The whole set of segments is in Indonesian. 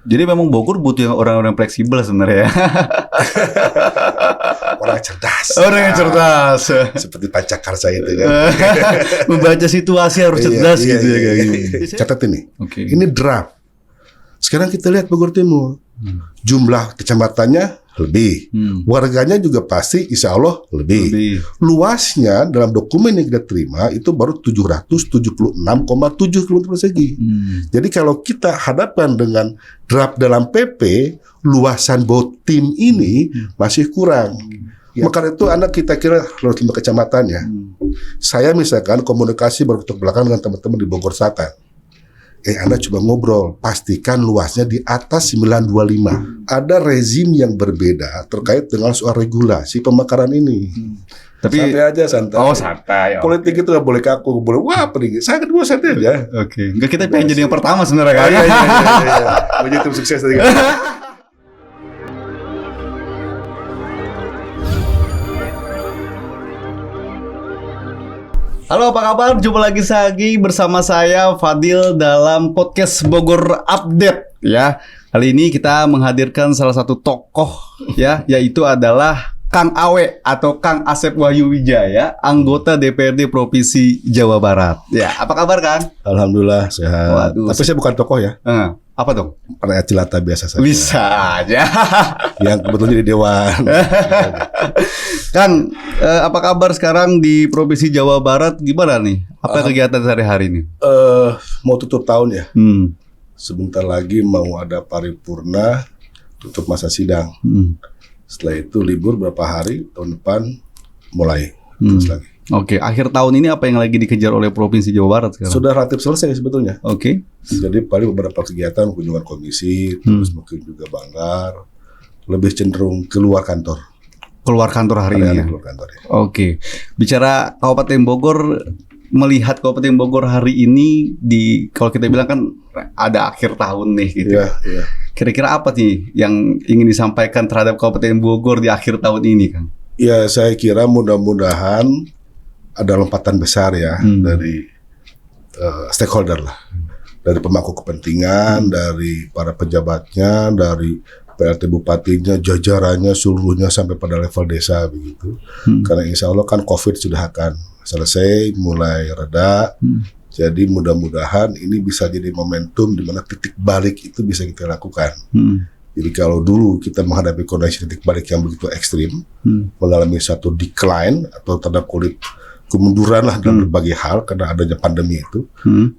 Jadi memang Bogor butuh orang-orang fleksibel sebenarnya. Orang cerdas. Orang yang cerdas. Seperti Pancakarsa itu kan. Membaca situasi harus cerdas Iya, gitu ya kayak iya. gini. Catat ini. Oke. Ini draft. Sekarang kita lihat Bogor Timur. Jumlah kecamatannya lebih. Warganya juga pasti insya Allah lebih. Luasnya dalam dokumen yang kita terima itu baru 776,7 km persegi. Jadi kalau kita hadapkan dengan draft dalam PP, luasan tim ini masih kurang. Maka itu anak kita kira harus 5 kecamatan ya. Saya misalkan komunikasi bertolak belakang dengan teman-teman di Bogor Selatan. Anda coba ngobrol, pastikan luasnya di atas 925. Ada rezim yang berbeda terkait dengan soal regulasi pemekaran ini. Tapi santai aja, santai. Oh, santai. Politik itu nggak boleh kaku, boleh wah pergi. Saya kedua santai aja. Oke. Enggak, kita pengen jadi yang pertama sebenarnya kan. Iya. Menjadi tim sukses tadi. Halo, apa kabar? Jumpa lagi bersama saya Fadil dalam podcast Bogor Update ya. Kali ini kita menghadirkan salah satu tokoh ya, yaitu adalah Kang Awe atau Kang Asep Wahyu Wijaya, anggota DPRD Provinsi Jawa Barat. Ya, apa kabar Kang? Alhamdulillah sehat. Waduh, tapi saya bukan tokoh ya. Apa dong? Rakyat jelata biasa saja. Bisa aja. Yang kebetulan jadi dewan. Kang, apa kabar sekarang di Provinsi Jawa Barat? Gimana nih? Apa kegiatan sehari-hari ini? Mau tutup tahun ya. Sebentar lagi mau ada paripurna, tutup masa sidang. Setelah itu libur berapa hari, tahun depan mulai terus lagi. Oke, akhir tahun ini apa yang lagi dikejar oleh Provinsi Jawa Barat sekarang? Sudah relatif selesai sebetulnya. Oke. Jadi paling beberapa kegiatan, kunjungan komisi, terus mungkin juga banggar, lebih cenderung keluar kantor. Keluar kantor hari ini ya? Keluar kantor ya. Oke. Bicara Kabupaten Bogor, melihat Kabupaten Bogor hari ini kalau kita bilang kan ada akhir tahun nih gitu. Iya. Kira-kira apa nih yang ingin disampaikan terhadap Kabupaten Bogor di akhir tahun ini, Kang? Ya, saya kira mudah-mudahan ada lompatan besar ya dari stakeholder lah, dari pemangku kepentingan, dari para pejabatnya, dari PLT bupatinya, jajarannya, seluruhnya sampai pada level desa begitu. Karena insya Allah kan COVID sudah akan selesai, mulai reda. Jadi mudah-mudahan ini bisa jadi momentum di mana titik balik itu bisa kita lakukan. Jadi kalau dulu kita menghadapi kondisi titik balik yang begitu ekstrim, mengalami satu decline atau tanda kutip kemunduran lah dalam berbagai hal karena adanya pandemi itu.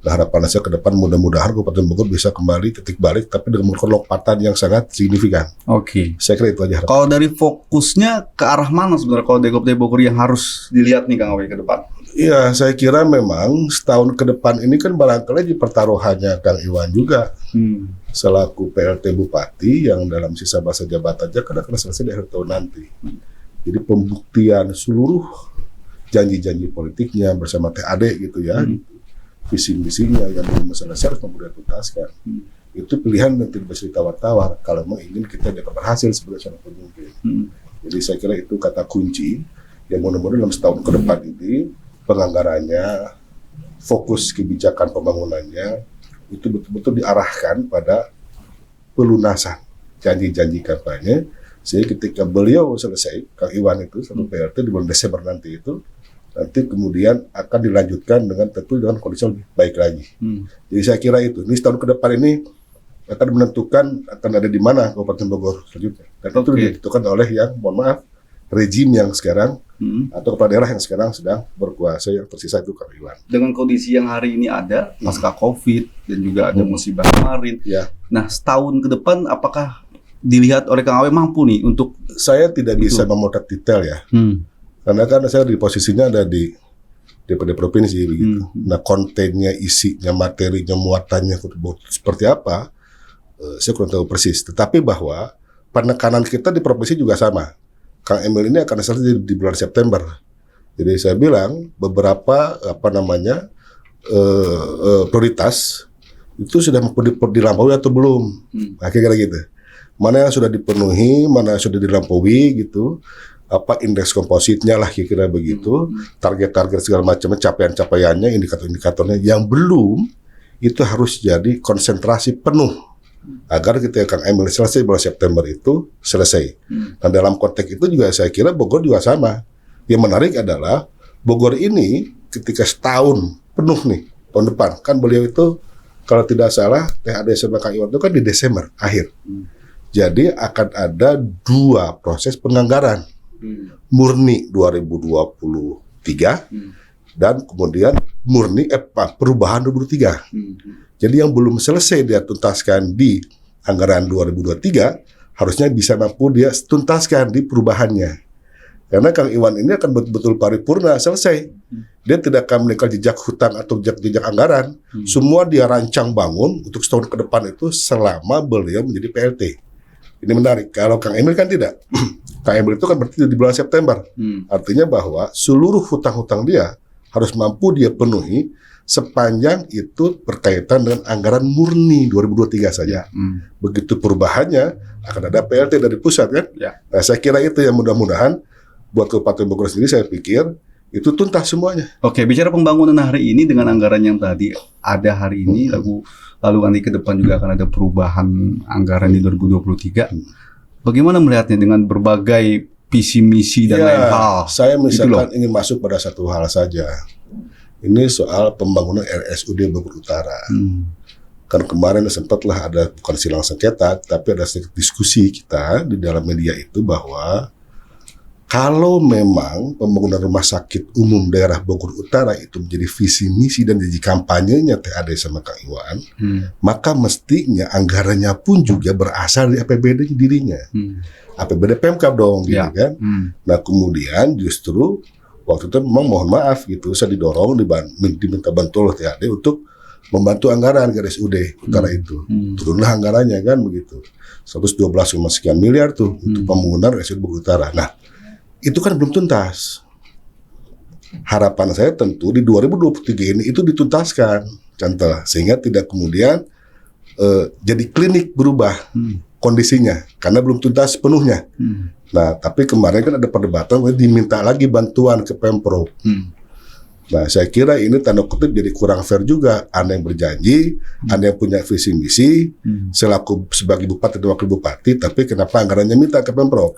Nah, harapan saya ke depan mudah-mudahan Kabupaten Bogor bisa kembali titik balik tapi dengan melakukan lompatan yang sangat signifikan. Oke. Saya kira itu aja harapan. Kalau dari fokusnya ke arah mana sebenarnya kalau dari Kabupaten Bogor yang harus dilihat nih Kang Awe ke depan? Iya, saya kira memang setahun ke depan ini kan barangkali di pertaruhannya Kang Iwan juga selaku PLT Bupati yang dalam sisa masa jabatannya kan akan selesai di akhir tahun nanti. Jadi pembuktian seluruh janji-janji politiknya bersama TAD gitu ya, visi-misinya yang belum selesai harus kemudian tuntaskan. Itu pilihan yang tidak bisa ditawar-tawar kalau memang ingin kita dapat berhasil sebagai seorang pemimpin. Jadi saya kira itu kata kunci yang mudah-mudahan dalam setahun ke depan ini penganggarannya, fokus kebijakan pembangunannya itu betul-betul diarahkan pada pelunasan janji-janji kampanye. Sehingga ketika beliau selesai, Kang Iwan itu satu PLT di bulan Desember nanti itu, nanti kemudian akan dilanjutkan dengan tentu dengan kondisi lebih baik lagi. Jadi saya kira itu, ini setahun ke depan ini akan menentukan akan ada di mana Kabupaten Bogor selanjutnya. Dan itu ditentukan oleh yang, mohon maaf, rejim yang sekarang atau kepala daerah yang sekarang sedang berkuasa, yang tersisa itu Kang Iwan. Dengan kondisi yang hari ini ada, pasca COVID dan juga ada musibah kemarin. Nah, setahun ke depan apakah dilihat oleh Kang Awe mampu nih untuk saya tidak bisa memotret detail ya, karena kan saya di posisinya ada di DPD provinsi begitu. Nah kontennya, isinya, materinya, muatannya seperti apa, saya kurang tahu persis. Tetapi bahwa penekanan kita di provinsi juga sama. Kang Emil ini akan selesai di bulan September. Jadi saya bilang beberapa prioritas itu sudah dilampaui atau belum, kira-kira gitu. Mana yang sudah dipenuhi, mana yang sudah dilampaui gitu, apa indeks kompositnya lah kira-kira begitu, target-target segala macam, capaian-capaiannya, indikator-indikatornya yang belum itu harus jadi konsentrasi penuh agar kita Kang Emil selesai bulan September itu selesai. Dan dalam konteks itu juga saya kira Bogor juga sama. Yang menarik adalah Bogor ini ketika setahun penuh nih tahun depan, kan beliau itu kalau tidak salah THD sama Kang Iwan itu kan di Desember akhir. Jadi akan ada 2 proses penganggaran murni 2023 dan kemudian murni perubahan 2023. Jadi yang belum selesai dia tuntaskan di anggaran 2023 harusnya bisa mampu dia tuntaskan di perubahannya. Karena Kang Iwan ini akan betul-betul paripurna selesai. Dia tidak akan meninggal jejak hutang atau jejak anggaran. Semua dia rancang bangun untuk setahun ke depan itu selama beliau menjadi PLT. Ini menarik. Kalau Kang Emil kan tidak. Kang Emil itu kan berarti di bulan September. Artinya bahwa seluruh hutang-hutang dia harus mampu dia penuhi sepanjang itu berkaitan dengan anggaran murni 2023 saja. Begitu perubahannya akan ada PLT dari pusat kan. Nah saya kira itu yang mudah-mudahan buat Kabupaten Bogor sendiri saya pikir itu tuntas semuanya. Oke, bicara pembangunan hari ini dengan anggaran yang tadi ada hari ini, lalu nanti ke depan juga akan ada perubahan anggaran di 2023. Bagaimana melihatnya dengan berbagai visi misi dan lain hal? Saya misalkan ingin masuk pada satu hal saja. Ini soal pembangunan RSUD Bogor Utara. Kan kemarin sempatlah ada bukan silang sengketa, tapi ada sedikit diskusi kita di dalam media itu bahwa kalau memang pembangunan rumah sakit umum daerah Bogor Utara itu menjadi visi misi dan janji kampanyenya THD sama Kang Iwan, maka mestinya anggarannya pun juga berasal dari APBD dirinya. APBD Pemkab dong, gitu kan. Nah kemudian justru waktu itu memang mohon maaf gitu, saya didorong diminta bantuan oleh THD untuk membantu anggaran RSUD Utara itu. Turunlah anggarannya kan begitu. 112, sekian miliar tuh untuk pembangunan RSUD Bogor Utara. Nah itu kan belum tuntas. Harapan saya tentu di 2023 ini itu dituntaskan, contoh, sehingga tidak kemudian jadi klinik berubah kondisinya karena belum tuntas sepenuhnya. Nah, tapi kemarin kan ada perdebatan diminta lagi bantuan ke Pemprov. Nah, saya kira ini tanda kutip jadi kurang fair juga. Anda yang berjanji, Anda yang punya visi misi, selaku sebagai bupati dan wakil bupati, tapi kenapa anggarannya minta ke Pemprov?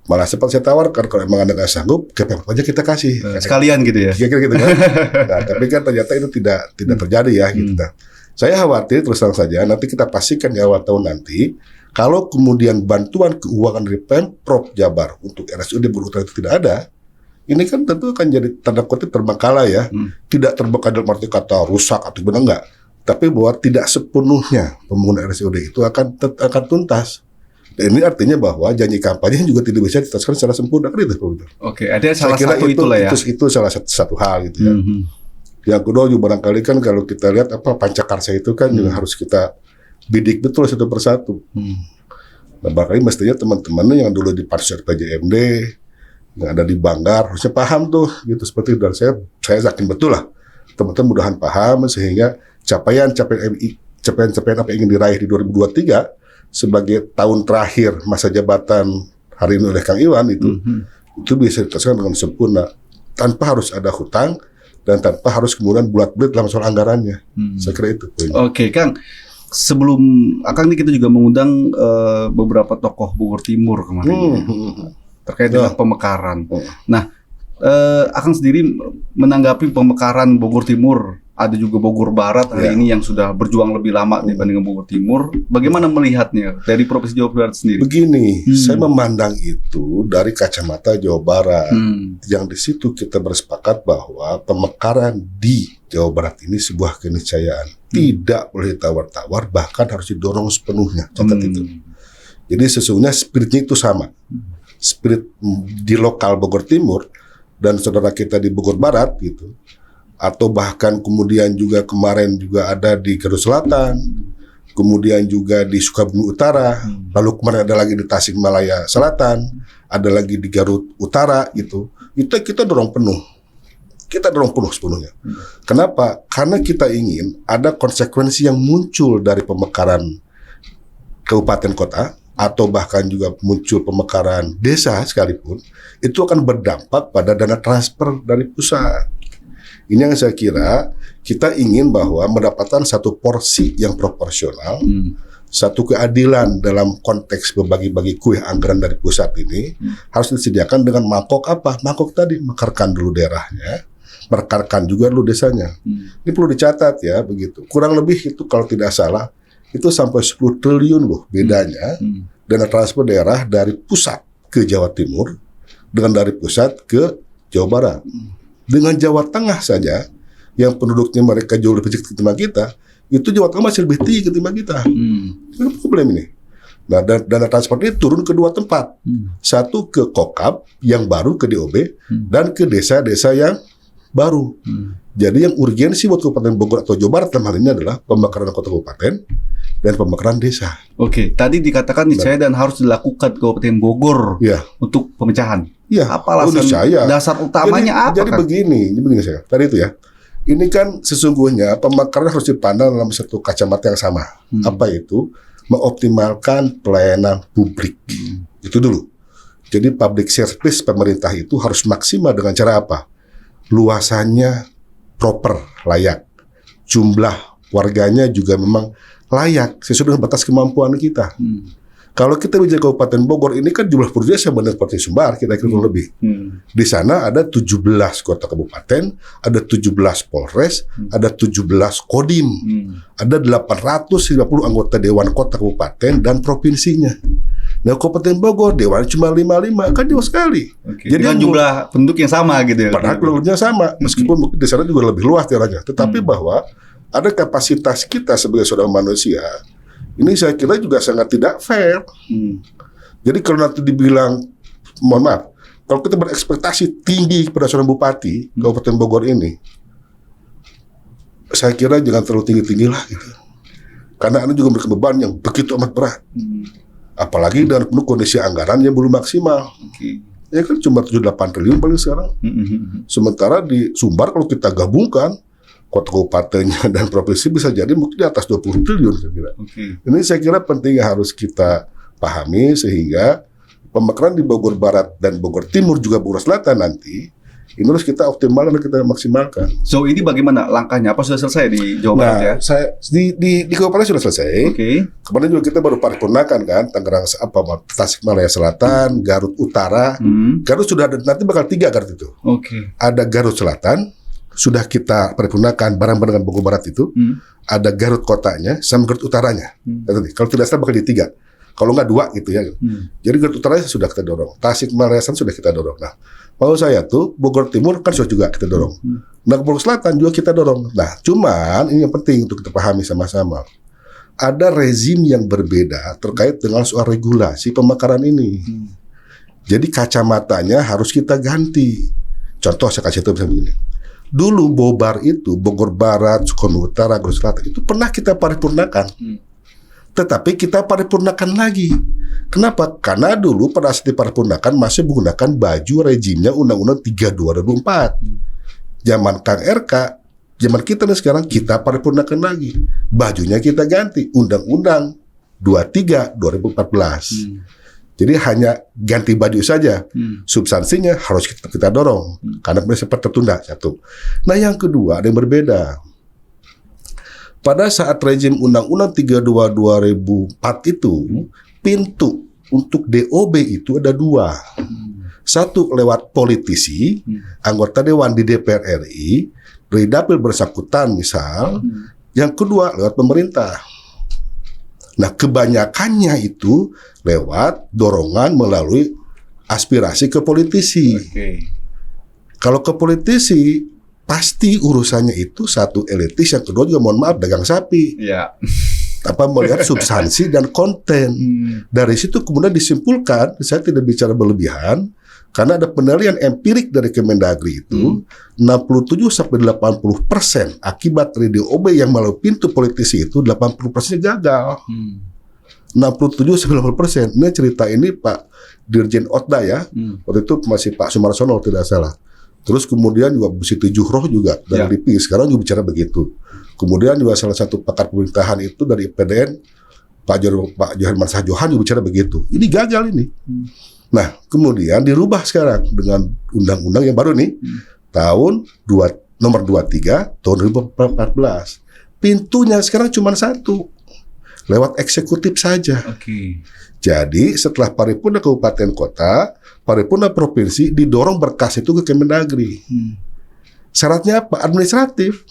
Malah sempat saya tawarkan kalau emang Anda nggak sanggup, ke Pemprov aja kita kasih. Sekalian gitu ya? Kira-kira gitu kan. Nah, tapi kan ternyata itu tidak terjadi ya. Gitu. Nah, saya khawatir terus terang saja, nanti kita pastikan di awal tahun nanti, kalau kemudian bantuan keuangan dari Pemprov Jabar untuk RSUD Bogor Utara itu tidak ada, ini kan tentu akan jadi tanda kutip terbengkalai ya. Tidak terbengkalai dalam arti kata rusak atau benar enggak. Tapi bahwa tidak sepenuhnya pembangunan RSUD itu akan tuntas. Dan ini artinya bahwa janji kampanye juga tidak bisa dituntaskan secara sempurna kan itu. Oke, ada salah satu itulah ya. Itu salah satu hal gitu ya. Yang kedua juga barangkali kan kalau kita lihat Pancakarsa itu kan juga harus kita bidik betul satu persatu. Nah, barangkali mestinya teman-teman yang dulu di Pansus PJMD yang ada di Banggar harusnya paham tuh gitu seperti itu. Dan saya yakin betul lah teman-teman mudahan paham sehingga capaian apa yang ingin diraih di 2023 sebagai tahun terakhir masa jabatan hari ini oleh Kang Iwan itu bisa dituntaskan dengan sempurna tanpa harus ada hutang dan tanpa harus kemudian bulat-bulat dalam soal anggarannya. Saya kira itu poinnya. Oke, Kang. Sebelum Akang ini kita juga mengundang beberapa tokoh Bogor Timur kemarin terkait dengan pemekaran. Nah, Akang sendiri menanggapi pemekaran Bogor Timur, ada juga Bogor Barat hari ini yang sudah berjuang lebih lama dibanding Bogor Timur. Bagaimana melihatnya dari Provinsi Jawa Barat sendiri? Begini, saya memandang itu dari kacamata Jawa Barat. Yang di situ kita bersepakat bahwa pemekaran di Jawa Barat ini sebuah keniscayaan. Tidak boleh tawar-tawar, bahkan harus didorong sepenuhnya. Catat itu. Jadi sesungguhnya spiritnya itu sama. Spirit di lokal Bogor Timur dan saudara kita di Bogor Barat gitu. Atau bahkan kemudian juga kemarin juga ada di Garut Selatan, kemudian juga di Sukabumi Utara, lalu kemarin ada lagi di Tasikmalaya Selatan, ada lagi di Garut Utara gitu. Itu kita dorong penuh. Kita dorong penuh sepenuhnya. Kenapa? Karena kita ingin ada konsekuensi yang muncul dari pemekaran kabupaten kota atau bahkan juga muncul pemekaran desa sekalipun, itu akan berdampak pada dana transfer dari pusat. Ini yang saya kira kita ingin bahwa mendapatkan satu porsi yang proporsional satu keadilan dalam konteks berbagi-bagi kue anggaran dari pusat ini harus disediakan dengan mangkok apa? Mangkok tadi, mekarkan dulu daerahnya, mekarkan juga dulu desanya. Ini perlu dicatat ya, begitu. Kurang lebih itu kalau tidak salah, itu sampai 10 triliun loh bedanya dana transfer daerah dari pusat ke Jawa Timur dengan dari pusat ke Jawa Barat. Dengan Jawa Tengah saja, yang penduduknya mereka jauh lebih kecil ketimbang kita, itu Jawa Tengah masih lebih tinggi ketimbang kita. Ini problem ini. Nah, dana transfer ini turun ke 2 tempat. Satu ke Kokab yang baru ke DOB dan ke desa-desa yang baru. Jadi yang urgensi buat Kabupaten Bogor atau Jawa Barat dalam hal ini adalah pemekaran kota kabupaten dan pemekaran desa. Oke, tadi dikatakan niscaya dan harus dilakukan Kabupaten Bogor untuk pemecahan. Iya. Apa alasan dasar utamanya apa? Jadi begini saya. Tadi itu ya. Ini kan sesungguhnya pemekaran harus dipandang dalam satu kacamata yang sama. Apa itu? Mengoptimalkan pelayanan publik. Itu dulu. Jadi public service pemerintah itu harus maksimal dengan cara apa? Luasannya proper, layak. Jumlah warganya juga memang layak sesuai dengan batas kemampuan kita. Kalau kita bicara Kabupaten Bogor ini kan jumlah penduduknya sama dengan seperti Sumbar, kita kira lebih. Di sana ada 17 kota kabupaten, ada 17 Polres, ada 17 Kodim, ada 850 anggota Dewan Kota Kabupaten dan provinsinya. Nah, Kabupaten Bogor Dewan cuma 55, kan jauh sekali. Jadi dengan jumlah penduduk yang sama gitu ya. Padahal penduduknya sama, meskipun mungkin di sana juga lebih luas daerahnya. Tetapi bahwa ada kapasitas kita sebagai saudara manusia. Ini saya kira juga sangat tidak fair. Jadi kalau nanti dibilang, mohon maaf, kalau kita berekspektasi tinggi kepada seorang bupati Kabupaten Bogor ini, saya kira jangan terlalu tinggi-tinggi lah gitu. Karena Anda juga memberikan beban yang begitu amat berat. Apalagi dengan penuh kondisi anggaran yang belum maksimal. Ya kan cuma 7-8 triliun paling sekarang. Sementara di Sumbar kalau kita gabungkan kota kabupatennya dan provinsi bisa jadi mungkin di atas 20 triliun saya kira. Ini saya kira penting harus kita pahami sehingga pemekaran di Bogor Barat dan Bogor Timur juga Bogor Selatan nanti ini harus kita optimalkan dan kita maksimalkan. So ini bagaimana langkahnya? Apa sudah selesai di Jawa Barat ya? Saya di kabupaten sudah selesai. Kemarin juga kita baru paripurnakan kan Tangerang Tasikmalaya Selatan, Garut Utara. Garut sudah ada, nanti bakal 3 Garut itu. Ada Garut Selatan sudah kita paripurnakan bareng-bareng dengan Bogor Barat itu, ada Garut kotanya sama Garut utaranya. Kalau tidak salah bakal di 3. Kalau nggak 2 gitu ya. Jadi Garut utaranya sudah kita dorong. Tasikmalaya sudah kita dorong. Nah, mau saya tuh Bogor Timur kan sudah juga kita dorong. Nah, Bogor Selatan juga kita dorong. Nah, cuman ini yang penting untuk kita pahami sama-sama. Ada rezim yang berbeda terkait dengan soal regulasi pemekaran ini. Jadi kacamatanya harus kita ganti. Contoh saya kasih tahu misalnya begini. Dulu Bobar itu, Bogor Barat, Sukabumi Utara, Garut Selatan itu pernah kita paripurnakan. Tetapi kita paripurnakan lagi. Kenapa? Karena dulu pada saat diparipurnakan masih menggunakan baju rejimnya Undang-Undang 32 2004. Zaman Kang RK, zaman kita nih sekarang kita paripurnakan lagi. Bajunya kita ganti Undang-Undang 23 2014. Jadi hanya ganti baju saja. Substansinya harus kita dorong. Karena sempat tertunda, satu. Nah yang kedua ada yang berbeda. Pada saat rezim Undang-Undang 32 2004 itu, pintu untuk DOB itu ada 2. Satu lewat politisi, anggota Dewan di DPR RI, dari dapil bersangkutan misal. Yang kedua lewat pemerintah. Nah, kebanyakannya itu lewat dorongan melalui aspirasi ke politisi. Kalau ke politisi, pasti urusannya itu satu elitis, yang kedua juga mohon maaf dagang sapi. Apa melihat substansi dan konten. Dari situ kemudian disimpulkan, saya tidak bicara berlebihan, karena ada penilaian empirik dari Kemendagri itu 67-80% akibat dari DOB yang melalui pintu politisi itu 80% gagal. 67-90%. Ini cerita ini Pak Dirjen Otda ya. Waktu itu masih Pak Sumarsono tidak salah. Terus kemudian juga Siti Juhroh juga dari LIPI, sekarang juga bicara begitu. Kemudian juga salah satu pakar pemerintahan itu dari PDN Pak Johan Mansah Johan juga bicara begitu. Ini gagal ini. Nah, kemudian dirubah sekarang dengan undang-undang yang baru nih, nomor 23 tahun 2014. Pintunya sekarang cuma 1, lewat eksekutif saja. Oke. Jadi setelah paripurna kabupaten kota, paripurna provinsi didorong berkas itu ke Kemendagri. Syaratnya apa? Administratif.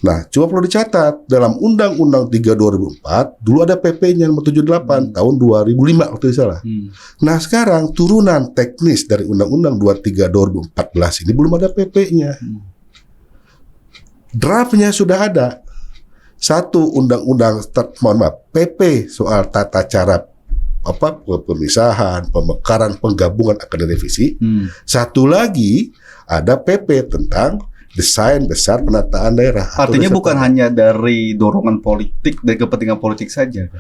Nah, cuma perlu dicatat dalam Undang-Undang 3 2004 dulu ada PP-nya nomor 78 tahun 2005 waktu itu salah. Nah, sekarang turunan teknis dari Undang-Undang 23 2014 ini belum ada PP-nya. Draftnya sudah ada. Satu undang-undang PP soal tata cara pemisahan, pemekaran, penggabungan akan direvisi. Satu lagi ada PP tentang desain besar penataan daerah. Artinya bukan hanya dari dorongan politik dan kepentingan politik saja.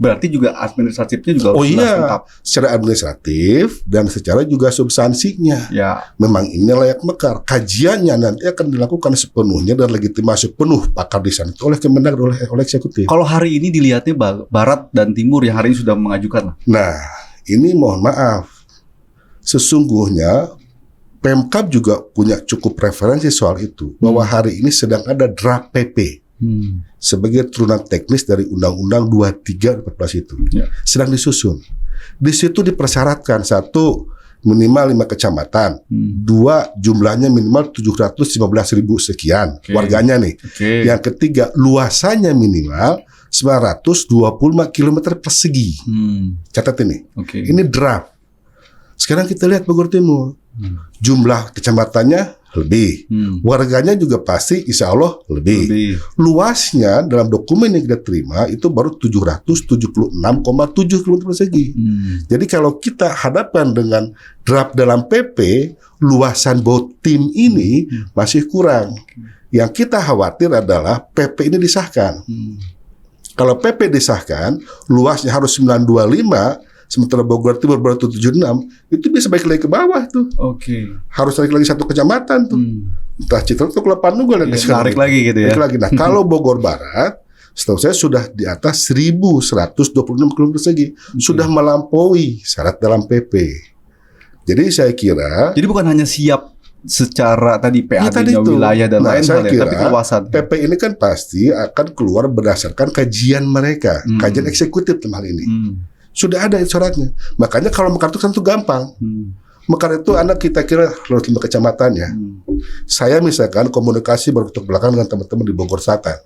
Berarti juga administratifnya juga harus lengkap. Secara administratif dan secara juga substansinya. Ya. Memang ini layak mekar. Kajiannya nanti akan dilakukan sepenuhnya dan legitimasi penuh pakar desain itu oleh Kemendagri, oleh eksekutif. Kalau hari ini dilihatnya Barat dan Timur yang hari ini sudah mengajukan. Nah, ini mohon maaf. Sesungguhnya Pemkab juga punya cukup referensi soal itu. Bahwa hari ini sedang ada draft PP. Sebagai turunan teknis dari Undang-Undang 23 14 itu. Sedang disusun. Di situ dipersyaratkan, satu, minimal 5 kecamatan. Dua, jumlahnya minimal 715.000 sekian warganya nih. Yang ketiga, luasannya minimal 925 km persegi. Catat ini. Ini draft. Sekarang kita lihat Bogor Timur. Jumlah kecamatannya lebih, warganya juga pasti insya Allah lebih. Luasnya dalam dokumen yang kita terima itu baru 776,7 km persegi. Jadi kalau kita hadapkan dengan draft dalam PP, luasan bawah tim ini masih kurang. Yang kita khawatir adalah PP ini disahkan. Kalau PP disahkan, luasnya harus 925. Sementara Bogor Timur baru 76, itu bisa balik lagi ke bawah tuh. Harus naik lagi satu kecamatan tuh. Entah Citra atau Kelapa Nunggal dan tarik lagi gitu ya. Nah, kalau Bogor Barat, setahu saya sudah di atas 1.126 km persegi, sudah melampaui syarat dalam PP. Jadi saya kira, jadi bukan hanya siap secara tadi PAD-nya wilayah dan lain hal ya, tapi kawasan. PP ini kan pasti akan keluar berdasarkan kajian mereka, kajian eksekutif dalam hal ini. Sudah ada syaratnya. Makanya kalau mekar itu kan itu gampang. Mekar itu anak kita kira harus 5 kecamatan ya. Saya misalkan komunikasi berbentuk belakang dengan teman-teman di Bogor Selatan.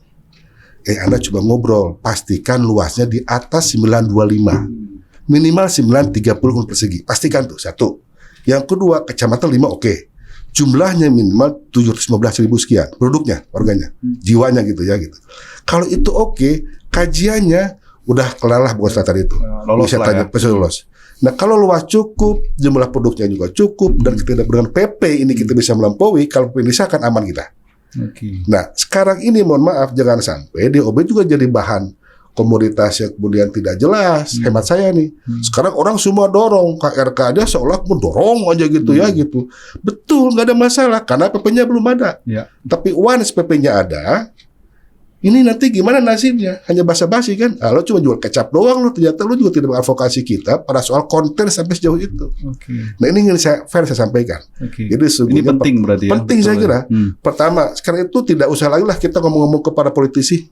Anda coba ngobrol, pastikan luasnya di atas 925. Minimal 930 persegi. Pastikan tuh, satu. Yang kedua, kecamatan 5 oke. Jumlahnya minimal 715.000 sekian. Produknya, warganya, jiwanya gitu ya gitu. Kalau itu oke, kajiannya udah kelalah Bogor Selatan itu. Bisa tanya, bisa lolos. Nah, kalau luas cukup, jumlah produknya juga cukup, dan kita dengan PP ini kita bisa melampaui, kalau PP disahkan aman kita. Nah, sekarang ini mohon maaf, jangan sampai DOB juga jadi bahan komoditas yang kemudian tidak jelas. Hemat saya nih. Sekarang orang semua dorong, KRK aja seolah mendorong aja gitu ya gitu. Betul, nggak ada masalah, karena PP-nya belum ada. Tapi once PP-nya ada, ini nanti gimana nasibnya? Hanya basa-basi kan? Lo cuma jual kecap doang, lo ternyata lo juga tidak mengadvokasi kita pada soal konten sampai sejauh itu. Nah, ini yang saya sampaikan. Jadi ini penting berarti ya? Penting saya kira. Pertama, sekarang itu tidak usah lagi lah kita ngomong-ngomong kepada politisi.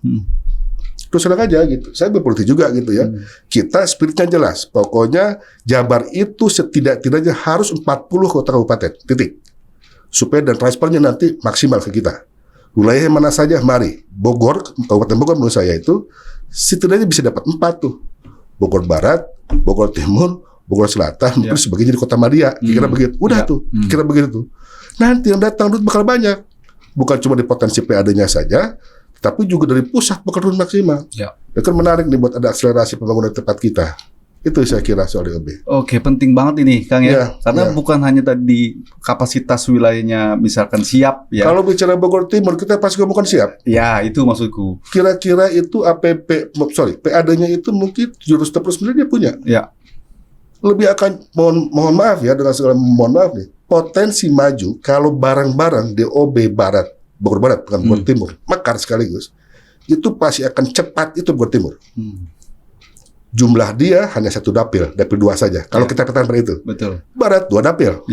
Terus terang aja gitu. Saya berpolitik juga gitu ya. Kita spiritnya jelas. Pokoknya Jabar itu setidak-tidaknya harus 40 kota kabupaten. Titik. Supaya dan transfernya nanti maksimal ke kita. Wilayah mana saja, mari. Bogor, Kabupaten Bogor menurut saya itu setidaknya bisa dapat 4 tuh. Bogor Barat, Bogor Timur, Bogor Selatan, mungkin sebagian jadi Kota Madia. Kira begitu. Udah tuh, kira begitu tuh. Nanti yang datang duit bakal banyak. Bukan cuma di potensi PAD-nya saja, tapi juga dari pusat bakal turun maksimal. Dan kan menarik nih buat ada akselerasi pembangunan tempat kita. Itu saya kira soal DOB. Oke, penting banget ini, Kang ya. Karena bukan hanya tadi kapasitas wilayahnya misalkan siap ya. Kalau bicara Bogor Timur, kita pasti ngomongkan siap. Ya, itu maksudku. Kira-kira itu PAD-nya itu mungkin 749 dia punya. Lebih akan, mohon maaf ya, dengan segala mohon maaf nih, potensi maju kalau barang-barang DOB Barat, Bogor Barat, bukan Bogor Timur, mekar sekaligus, itu pasti akan cepat itu Bogor Timur. Jumlah dia hanya 1 dapil 2 saja. Kalau kita katakan pada itu. Barat 2 dapil.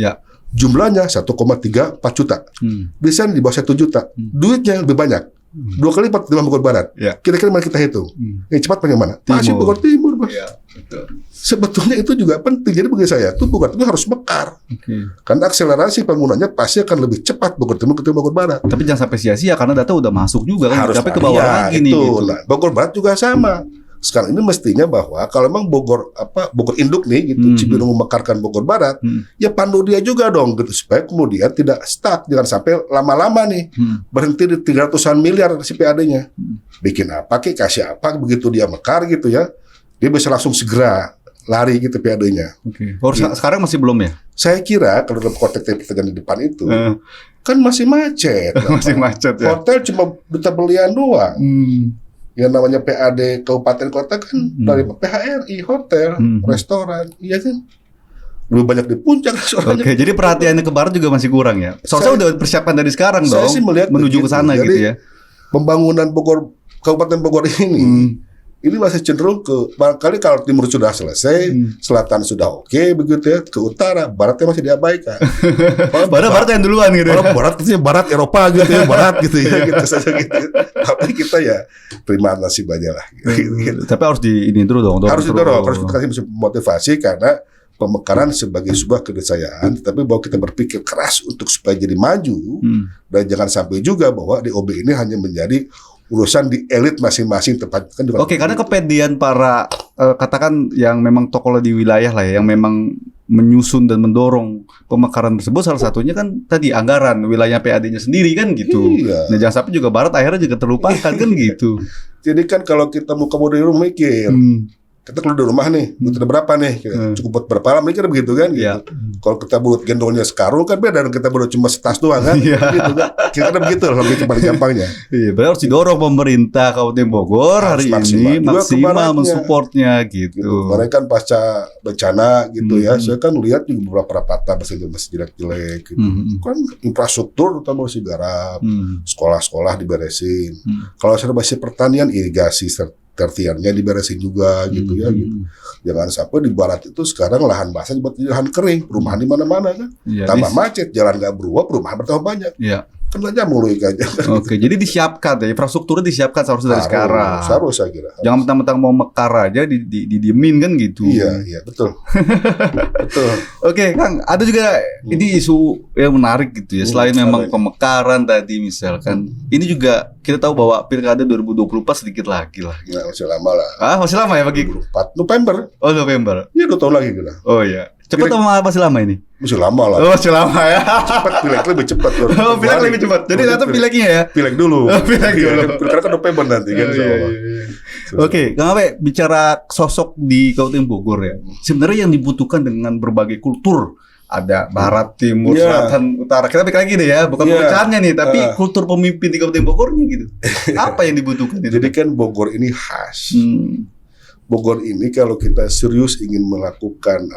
Jumlahnya 1,34 juta. Desain di bawah 1 juta. Duitnya lebih banyak. 2 kali lipat dengan Bogor Barat. Ya. Kira-kira mana kita hitung? Yang cepat bagaimana? Masih Timur. Bogor Timur, Bos. Iya, betul. Sebetulnya itu juga penting. Jadi bagi saya tuh Bogor Timur harus mekar. Oke. Karena akselerasi penggunanya pasti akan lebih cepat Bogor Timur ketimbang Bogor Barat. Tapi jangan sampai sia-sia karena data udah masuk juga kan. Harus Tapi ke bawah ya, lagi nih itu. gitu. Nah, Bogor Barat juga sama. Sekarang ini mestinya bahwa kalau memang Bogor induk nih gitu, Cibinong memekarkan Bogor Barat, ya pandu dia juga dong gitu supaya kemudian tidak stuck, jangan sampai lama-lama nih berhenti di 300-an miliar si PAD-nya. Bikin apa kasih apa begitu dia mekar gitu ya. Dia bisa langsung segera lari gitu PAD-nya. Oke. Sekarang masih belum ya? Saya kira kalau dalam konteks yang di depan itu kan masih macet. Masih macet ya. Hotel cuma duta belian doang. Yang namanya PAD kabupaten kota kan dari PHRI, hotel, restoran, iya kan? Lebih banyak di puncak soalnya. Oke, jadi perhatiannya ke barat juga masih kurang ya. Soalnya udah persiapan dari sekarang dong. Saya sih melihat menuju ke sana Jadi, gitu ya. Pembangunan Kabupaten Bogor ini masih cenderung ke barangkali kalau timur sudah selesai, selatan sudah oke begitu ya, ke utara, baratnya masih diabaikan. Barat yang duluan gitu. Kalau barat itu barat Eropa gitu ya, barat gitu ya, gitu saja gitu. Tapi kita ya terima nasib aja lah. Gitu. Tapi harus ini dulu dong. Harus didorong, harus kita kasih motivasi karena pemekaran sebagai sebuah keniscayaan, tetapi bahwa kita berpikir keras untuk supaya jadi maju dan jangan sampai juga bahwa DOB ini hanya menjadi urusan di elit masing-masing tempat kan. Oke, karena kepedean para katakan yang memang tokoh di wilayah lah ya, yang memang menyusun dan mendorong pemekaran tersebut salah satunya kan tadi anggaran wilayah PAD-nya sendiri kan gitu. Iya. Nah jangan sampai juga barat akhirnya juga terlupakan kan gitu. Jadi kan kalau kita mau kamu dari rumah mikir, kita keluar dari rumah nih, butuh berapa nih? Cukup buat berapa lama? Mikir begitu kan? Gitu. Iya. Kalau kita buat gendongnya sekarung kan beda dengan kita baru cuma setas doang kan? Iya. Gitu kan? Kira-kira begitu lah, lebih paling gampangnya. Iya, berarti harus didorong pemerintah Kabupaten Bogor Harus hari maksimal. ini Juga maksimal kebaratnya. mensupportnya gitu. Gitu. Mereka kan pasca bencana gitu ya. Saya kan lihat juga beberapa patah masih jelek-jelek gitu. Kan infrastruktur terutama masih garap, sekolah-sekolah diberesin. Kalau saya masih pertanian, irigasi tertiarnya diberesin juga gitu ya. Gitu. Jangan sampai di barat itu sekarang lahan basah buat lahan kering, perumahan di mana-mana kan. Iya, Tambah macet, jalan nggak berubah, perumahan bertambah banyak. Iya. Kan aja mulu aja. Oke, jadi disiapkan ya, infrastrukturnya disiapkan seharusnya dari sekarang. Harus saya kira. Jangan mentang-mentang mau mekar aja didiemin kan gitu. Iya, betul. Betul. Oke, Kang, ada juga ini isu yang menarik gitu ya. Selain memang pemekaran tadi misalkan, ini juga kita tahu bahwa Pilkada 2024 sedikit lagi lah. Nah, masih lama lah. Masih lama ya bagi 4 November. Oh, November. Iya 2 tahun lagi gitu. Oh iya. Cepat atau masih lama ini? Masih lama lah. Oh, masih lama ya. Cepat, pileg lebih cepat. Oh, pileg lebih cepat. Jadi ternyata pileknya ya. Pileg dulu. Pileg dulu. Pilkada kan November nanti kan. Oke, Kang Awe, bicara sosok di Kabupaten Bogor ya. Sebenarnya yang dibutuhkan dengan berbagai kultur, ada barat, timur, selatan, utara. Kita pikir lagi deh ya, bukan pecahannya nih, tapi kultur pemimpin di Kabupaten Bogornya gitu. Apa yang dibutuhkan itu? Jadi kan Bogor ini khas. Bogor ini kalau kita serius ingin melakukan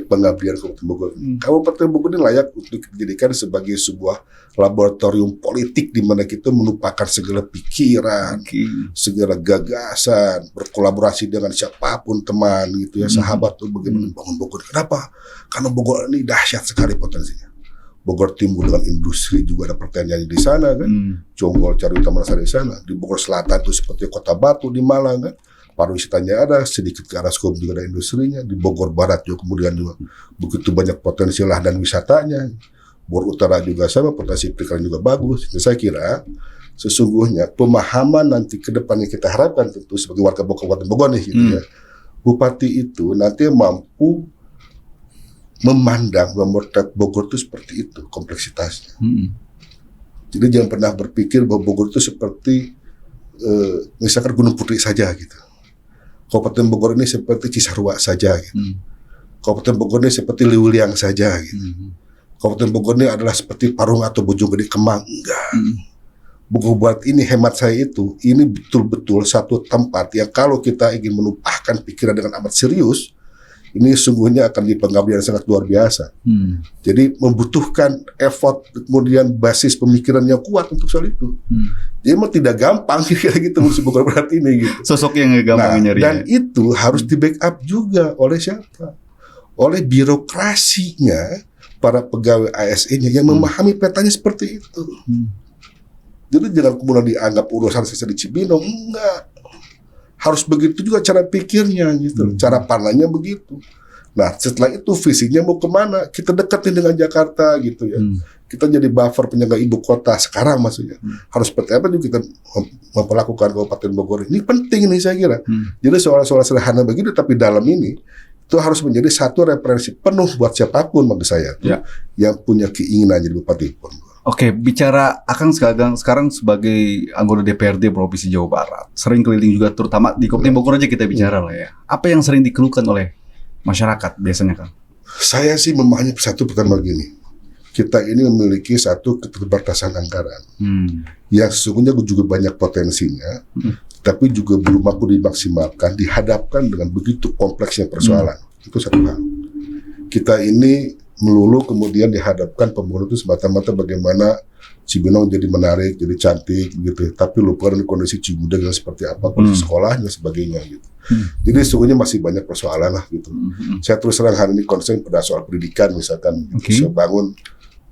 pengabdian Kabupaten Bogor, Kabupaten Bogor ini layak untuk dijadikan sebagai sebuah laboratorium politik di mana kita melupakan segala pikiran, segala gagasan, berkolaborasi dengan siapapun teman gitu ya, sahabat tuh bagaimana membangun Bogor. Kenapa? Karena Bogor ini dahsyat sekali potensinya. Bogor Timur dengan industri juga ada pertanian di sana kan, Jonggol, Carita, Taman di sana. Di Bogor Selatan itu seperti Kota Batu di Malang kan. Pariwisatanya ada, sedikit ke arah Sukabumi juga ada industrinya. Di Bogor Barat juga kemudian juga begitu banyak potensi lah dan wisatanya. Bogor Utara juga sama, potensi perikanan juga bagus. Jadi saya kira sesungguhnya pemahaman nanti ke depannya kita harapkan tentu sebagai warga Kabupaten Bogor nih gitu ya. Bupati itu nanti mampu memandang memotret Bogor itu seperti itu kompleksitasnya. Jadi jangan pernah berpikir bahwa Bogor itu seperti misalkan Gunung Putri saja gitu. Kabupaten Bogor ini seperti Cisarua saja gitu. Kabupaten Bogor ini seperti Liuliang saja gitu. Kabupaten Bogor ini adalah seperti Parung atau Bojonggede Kemang. Enggak. Bogor Barat ini hemat saya itu, ini betul-betul satu tempat yang kalau kita ingin menumpahkan pikiran dengan amat serius, ini sungguhnya akan di pengabdian sangat luar biasa. Jadi membutuhkan effort, kemudian basis pemikiran yang kuat untuk soal itu. Jadi memang tidak gampang kayak gitu musuh Bogor Barat ini gitu. Sosok yang gampang nyari. Dan itu harus di backup juga oleh siapa? Oleh birokrasinya, para pegawai ASN-nya yang memahami petanya seperti itu. Jadi jangan kemudian dianggap urusan sisa di Cibinong, enggak. Harus begitu juga cara pikirnya gitu, cara pandangnya begitu. Nah setelah itu visinya mau kemana? Kita deketin dengan Jakarta gitu ya. Kita jadi buffer penyangga ibu kota sekarang maksudnya. Harus seperti apa juga kita memperlakukan Kabupaten Bogor. Ini penting nih saya kira. Jadi soal-soal sederhana begitu, tapi dalam ini itu harus menjadi satu referensi penuh buat siapapun bagi saya yang punya keinginan jadi bupati pun. Oke, bicara Akang sekarang sebagai anggota DPRD Provinsi Jawa Barat, sering keliling juga terutama di Kabupaten Bogor aja kita bicara lah ya. Apa yang sering dikeluhkan oleh masyarakat biasanya, Kang? Saya sih memahami satu pertama gini. Kita ini memiliki satu keterbatasan anggaran yang sesungguhnya juga banyak potensinya, tapi juga belum mampu dimaksimalkan, dihadapkan dengan begitu kompleksnya persoalan. Itu satu hal. Kita ini melulu kemudian dihadapkan pembangunan itu semata-mata bagaimana Cibinong jadi menarik, jadi cantik gitu. Tapi lupa dengan kondisi Cigudeg yang seperti apa, kondisi sekolahnya sebagainya gitu. Jadi sesungguhnya masih banyak persoalan lah gitu. Saya terus terang hari ini concern pada soal pendidikan misalkan. Saya bangun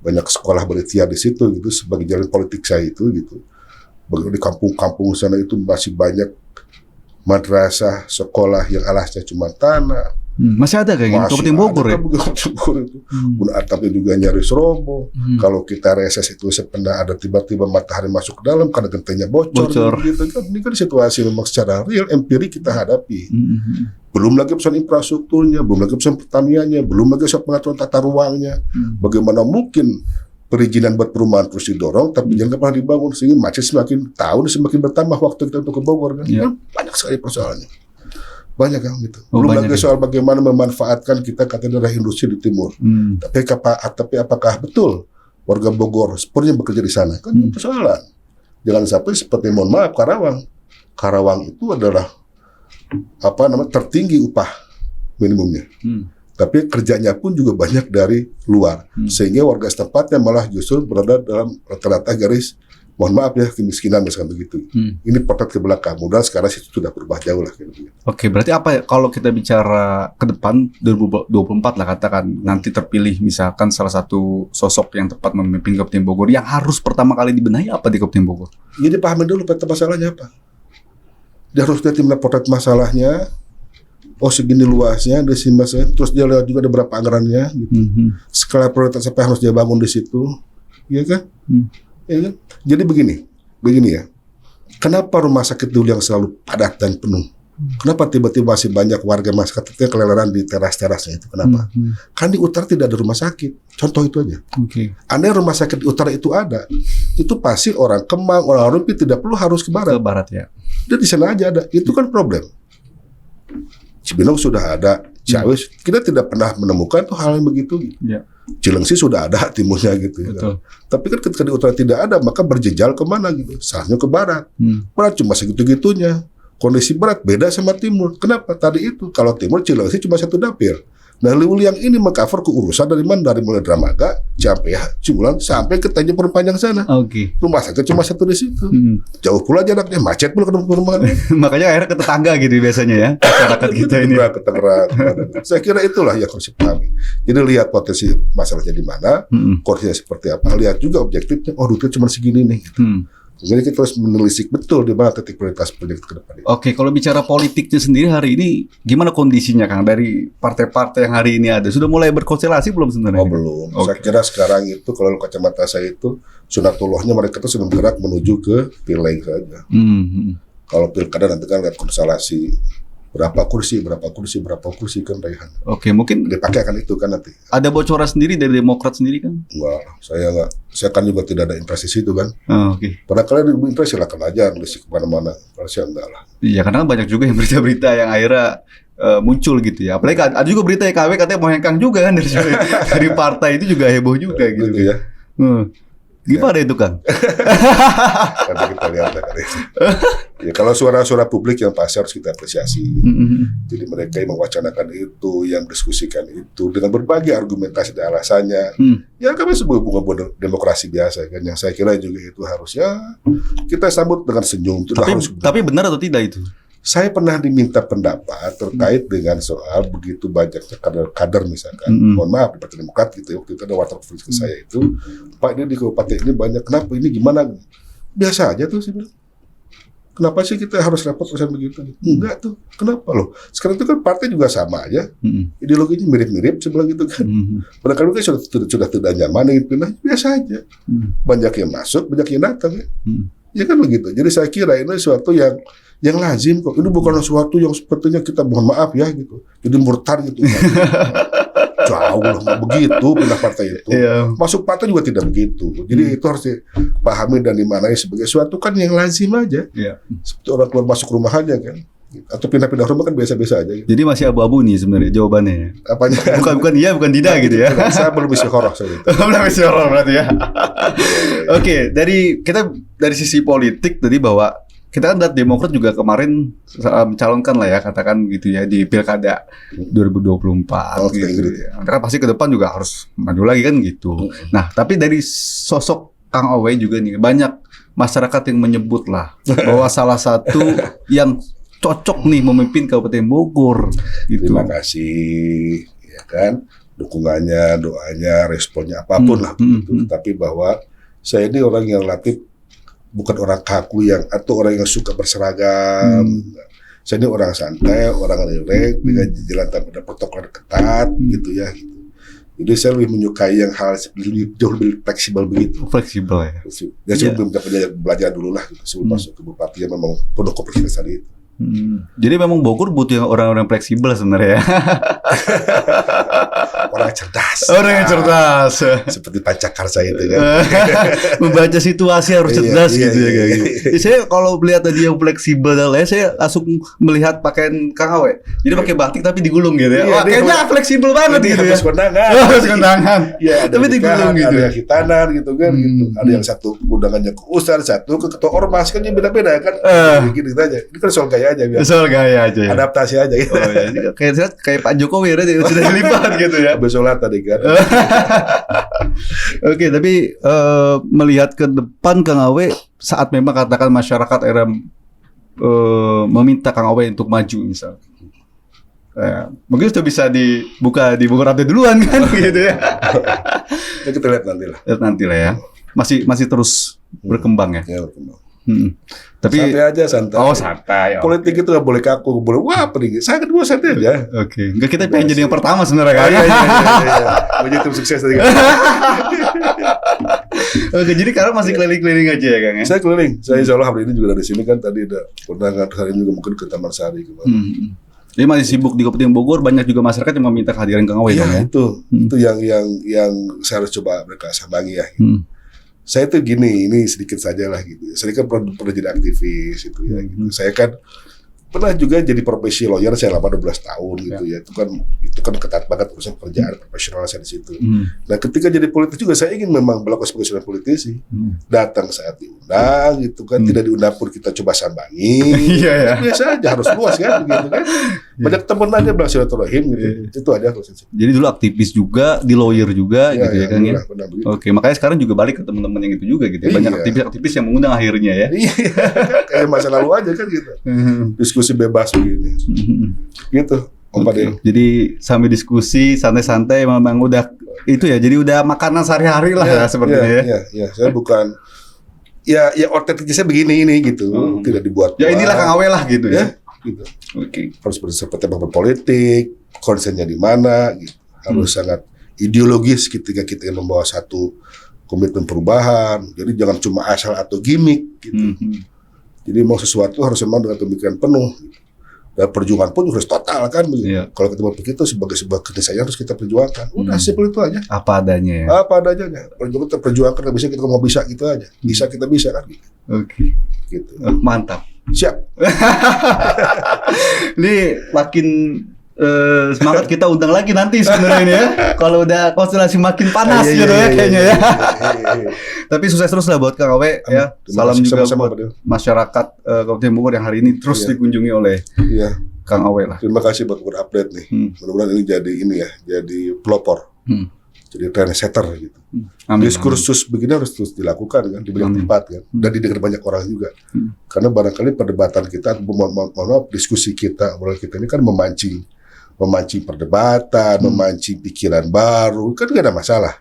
banyak sekolah beritiar di situ gitu sebagai jalan politik saya itu gitu. Di kampung-kampung sana itu masih banyak madrasah, sekolah yang alasnya cuma tanah. Masih ada kayak gitu Kabupaten Bogor ya? Bogor itu. Atapnya juga nyaris roboh. Kalau kita reses itu sebenarnya ada tiba-tiba matahari masuk ke dalam karena gentengnya bocor. Gitu kan. Ini kan situasi memang secara real, empiri kita hadapi. Belum lagi persoalan infrastrukturnya, belum lagi persoalan pertaniannya, belum lagi soal pengaturan tata ruangnya. Bagaimana mungkin perizinan buat perumahan terus didorong, tapi jangan pernah dibangun sehingga macet semakin tahun semakin bertambah waktu kita untuk ke Bogor kan? Banyak sekali persoalannya. Banyak kan gitu. Belum lagi soal bagaimana memanfaatkan kita kata daerah industri di timur. Tapi apakah betul warga Bogor sepenuhnya bekerja di sana? Kan persoalan. Jangan sampai seperti mohon maaf Karawang. Karawang itu adalah tertinggi upah minimumnya. Tapi kerjanya pun juga banyak dari luar. Sehingga warga setempatnya malah justru berada dalam rata-rata garis mohon maaf ya, kemiskinan misalkan begitu. Ini potret ke belakang. Mudah sekarang itu sudah berubah jauh lah. Oke, berarti apa ya, kalau kita bicara ke depan 2024 lah katakan nanti terpilih misalkan salah satu sosok yang tepat memimpin Kabupaten Bogor yang harus pertama kali dibenahi apa di Kabupaten Bogor? Jadi pahami dulu peta masalahnya apa. Dia harus lihat potret masalahnya. Oh segini luasnya, di sini masalahnya. Terus dia lihat juga ada berapa anggarannya. Gitu. Skala prioritas apa yang harus dia bangun di situ, iya kan? Ya kan? Jadi begini ya. Kenapa rumah sakit dulu yang selalu padat dan penuh? Kenapa tiba-tiba masih banyak warga masyarakat yang kelelaran di teras-terasnya itu? Kenapa? Kan di utara tidak ada rumah sakit. Contoh itu aja. Andai rumah sakit di utara itu ada, itu pasti orang Kemang, orang Rumpi tidak perlu harus ke barat. Ke barat ya. Dia di sana aja ada. Itu kan problem. Cibinong sudah ada, Ciawi kita tidak pernah menemukan tuh hal yang begitu. Cilengsi sudah ada timurnya gitu. Ya. Tapi kan ketika di utara tidak ada, maka berjejal kemana gitu? Seharusnya ke barat. Barat cuma segitu-gitunya. Kondisi barat beda sama timur. Kenapa? Tadi itu kalau timur Cilengsi cuma satu dapil. Nah, Liuli yang ini mengcover keurusan dari mana? Dari mulai Dramaga, Ciampea, Ciulang sampai ke Tanjung Perpanjang sana. Rumah sakit cuma satu di situ. Jauh pula jaraknya, macet pula ke perumahan. Makanya akhirnya ke tetangga gitu biasanya ya masyarakat kita ini. Ke Tangerang. Saya kira itulah yang harus dipahami. Jadi lihat potensi masalahnya di mana, kondisinya seperti apa. Lihat juga objektifnya. Oh, rute cuma segini nih. Gitu. Jadi kita harus menelisik betul di mana titik prioritas proyek ke depan. Oke, kalau bicara politiknya sendiri hari ini gimana kondisinya Kang dari partai-partai yang hari ini ada? Sudah mulai berkonstelasi belum sebenarnya? Oh belum. Saya kira sekarang itu kalau kacamata saya itu sunatullahnya mereka itu sudah bergerak menuju ke pileg saja. Kalau pilkada nanti kan lihat konstelasi berapa kursi kan Raihan. Oke, mungkin dipakai kan itu kan nanti. Ada bocoran sendiri dari Demokrat sendiri kan? Wah, saya kan juga tidak ada interest itu kan. Pada kalian interest silakan aja nulis kemana-mana. Saya enggak lah. Iya, karena banyak juga yang berita-berita yang akhirnya muncul gitu ya. Apalagi ada juga berita KW katanya mau hengkang juga kan dari partai itu juga heboh juga gitu ya. Gimana itu Kang? Nanti kita lihat lah kali. Ya, kalau suara-suara publik yang pasti harus kita apresiasi. Jadi mereka yang mewacanakan itu, yang diskusikan itu dengan berbagai argumentasi dan alasannya. Ya kami sebuah bunga demokrasi biasa kan. Yang saya kira juga itu harusnya kita sambut dengan senyum. Tapi benar atau tidak itu? Saya pernah diminta pendapat terkait dengan soal begitu banyaknya kader misalkan. Mohon maaf di Partai Demokrat gitu ya. Waktu itu ada wartawan ke saya itu, Pak ini di kabupaten ini banyak. Kenapa ini gimana? biasa aja tuh sih. Kenapa sih kita harus repot urusan begitu? Enggak tuh. Kenapa loh? Sekarang itu kan partai juga sama aja. Ideologinya mirip-mirip sebelah gitu kan. Padahal kan sudah tidak nyaman ingin pindah, biasa aja. Banyak yang masuk, banyak yang datang ya. Ya kan begitu. Jadi saya kira ini sesuatu yang lazim kok. Ini bukan sesuatu yang sepertinya kita mohon maaf ya gitu. Jadi murtad gitu. Jauh lah, nggak begitu pindah partai itu. Masuk partai juga tidak begitu. Jadi itu harus dipahami dan dimaknai sebagai sesuatu kan yang lazim aja. Seperti orang keluar masuk rumah aja kan. Atau pindah-pindah rumah kan biasa-biasa aja. Gitu. Jadi masih abu-abu nih sebenarnya jawabannya. Apanya? Bukan iya, bukan tidak gitu ya. Saya belum bisa horor saya itu. Belum bisa horor berarti ya. Oke, dari sisi politik tadi bahwa kita kan lihat Demokrat juga kemarin mencalonkan lah ya, katakan gitu ya, di Pilkada 2024 gitu ya. Karena pasti ke depan juga harus maju lagi kan gitu. Nah, tapi dari sosok Kang Awe juga nih, banyak masyarakat yang menyebut lah bahwa salah satu yang cocok nih memimpin Kabupaten Bogor gitu. Terima kasih ya kan, dukungannya, doanya, responnya apapun lah gitu. Tapi bahwa saya ini orang yang relatif bukan orang kaku atau orang yang suka berseragam. Saya ini orang santai, orang rileks, dengan jalan tanpa protokol ketat gitu ya. Gitu. Jadi saya lebih menyukai yang hal jauh lebih fleksibel begitu. Fleksibel ya. Dan saya belum belajar dulu lah gitu, sebelum masuk ke bupati yang memang penuh kompleksitas tadi itu. Jadi memang Bogor butuh yang orang-orang fleksibel sebenarnya. Orang cerdas. Orang yang cerdas. Seperti Pancakarsa itu kan. Membaca situasi harus cerdas gitu ya kayak gitu. Saya kalau melihat tadi yang fleksibel ya, saya langsung melihat pakaian Kang Awe. Jadi pakai batik tapi digulung gitu ya. Wah, kayaknya fleksibel banget gitu ya. Habis kondangan. Habis kondangan. Ya, tapi digulung gitu. Ada yang hitanan gitu kan gitu. Ada yang satu undangannya ke ustaz, satu ke ketua ormas, kan beda-beda kan. Gitu aja. Ini kan soal gaya aja biasa. Soal gaya aja ya. Adaptasi aja gitu. Oh, ya. Kayak Pak Jokowi ya, sudah dilipat gitu ya. Habis sholat tadi kan. Oke, tapi melihat ke depan Kang Awe saat memang katakan masyarakat era meminta Kang Awe untuk maju misal. Mungkin sudah bisa dibuka di Bogor Update duluan kan gitu ya. Ya kita lihat nanti lah. Lihat nanti lah ya. Masih terus berkembang ya. Ya berkembang. Tapi santai aja, santai. Oh, santai. Politik itu nggak boleh kaku, nggak boleh wah pening. Saya kedua santai aja. Oke. Enggak, kita pengen jadi yang pertama sebenarnya kan. Iya. Menjadi tim sukses tadi kan. Oke, jadi sekarang masih keliling-keliling aja ya Kang ya? Saya keliling. Saya insya Allah hari ini juga dari sini kan, tadi ada kondangan, hari ini juga mungkin ke Taman Sari kemarin. Jadi masih sibuk di Kabupaten Bogor, banyak juga masyarakat yang meminta kehadiran Kang Awe ya, ya. Itu yang saya harus coba mereka sambangi ya. Gitu. Saya tuh gini, ini sedikit saja lah gitu. Saya kan pernah jadi aktivis itu ya. Gitu. Saya kan pernah juga jadi profesi lawyer saya lama 12 tahun gitu ya. Itu kan ketat banget urusan pekerjaan profesional saya di situ. Nah, ketika jadi politisi juga saya ingin memang berlaku sebagai seorang politisi. Datang saat diundang gitu kan, tidak diundang pun kita coba sambangi. Biasa aja, harus luas kan gitu kan. Banyak teman aja bilang silaturahim gitu. Itu aja prosesnya. Jadi dulu aktivis juga, di lawyer juga gitu ya Kang ya. Oke, makanya sekarang juga balik ke teman-teman yang itu juga gitu ya. Banyak aktivis-aktivis yang mengundang akhirnya ya. Iya, kayak masa lalu aja kan gitu. Diskusi bebas begini. Gitu, Om Padel. Jadi sambil diskusi santai-santai memang udah itu ya. Jadi udah makanan sehari-hari lah ya sepertinya ya. Iya, saya bukan ya otentiknya saya begini ini gitu. Tidak dibuat. Ya inilah Kang Awe lah gitu ya. Gitu. Harus seperti berpolitik, konsennya di mana, gitu. Harus sangat ideologis ketika kita ingin membawa satu komitmen perubahan. Jadi jangan cuma asal atau gimmick, gitu. Jadi mau sesuatu harus memang dengan pemikiran penuh. Gitu. Dan perjuangan pun harus total kan. Kalau kita berpikir itu sebagai sebuah keniscayaan harus kita perjuangkan. Udah simpel itu aja. Apa adanya ya. Apa adanya. Perjuangkan nggak bisa kita mau bisa gitu aja. Bisa kita bisa kan. Gitu. Oke. Gitu. Mantap. Siap. Ini makin semangat kita undang lagi nanti sebenarnya ini ya. Kalau udah konstelasi makin panas gitu ya kayaknya ya. Tapi sukses terus lah buat Kang Awe ya. Salam juga buat masyarakat Kabupaten Bogor yang hari ini terus dikunjungi oleh Kang Awe lah. Terima kasih buat Bogor Update nih. Mudah-mudahan ini jadi pelopor. Jadi trendsetter gitu. Diskursus begini harus terus dilakukan kan di banyak tempat kan, dan didengar banyak orang juga. Karena barangkali perdebatan kita, diskusi kita, obrolan kita ini kan memancing perdebatan, memancing pikiran baru, kan gak ada masalah.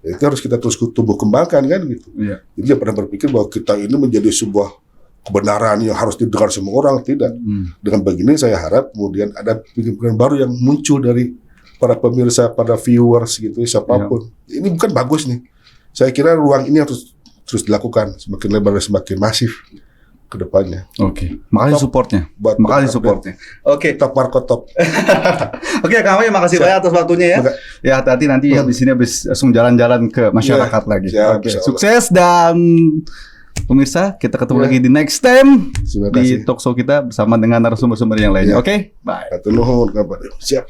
Itu harus kita terus tumbuh kembangkan kan gitu. Iya. Jadi jangan pernah berpikir bahwa kita ini menjadi sebuah kebenaran yang harus didengar semua orang, tidak. Dengan begini saya harap kemudian ada pikiran baru yang muncul dari para pemirsa, para viewers gitu, siapapun. Ini bukan bagus nih. Saya kira ruang ini harus terus dilakukan semakin lebar dan semakin masif ke depannya. Oke. Makasih supportnya. Buat Makasih supportnya. Oke. Top Markotop. Oke, Kang Awe, makasih banyak atas waktunya ya. Ya, hati-hati nanti habis ini langsung jalan-jalan ke masyarakat lagi. Siap, Oke, insyaallah. sukses dan pemirsa, kita ketemu lagi di next time Terima di kasih. talk show kita bersama dengan narasumber-sumber yang lainnya. Ya. Oke, bye. Hatur nuhun kabar. Siap.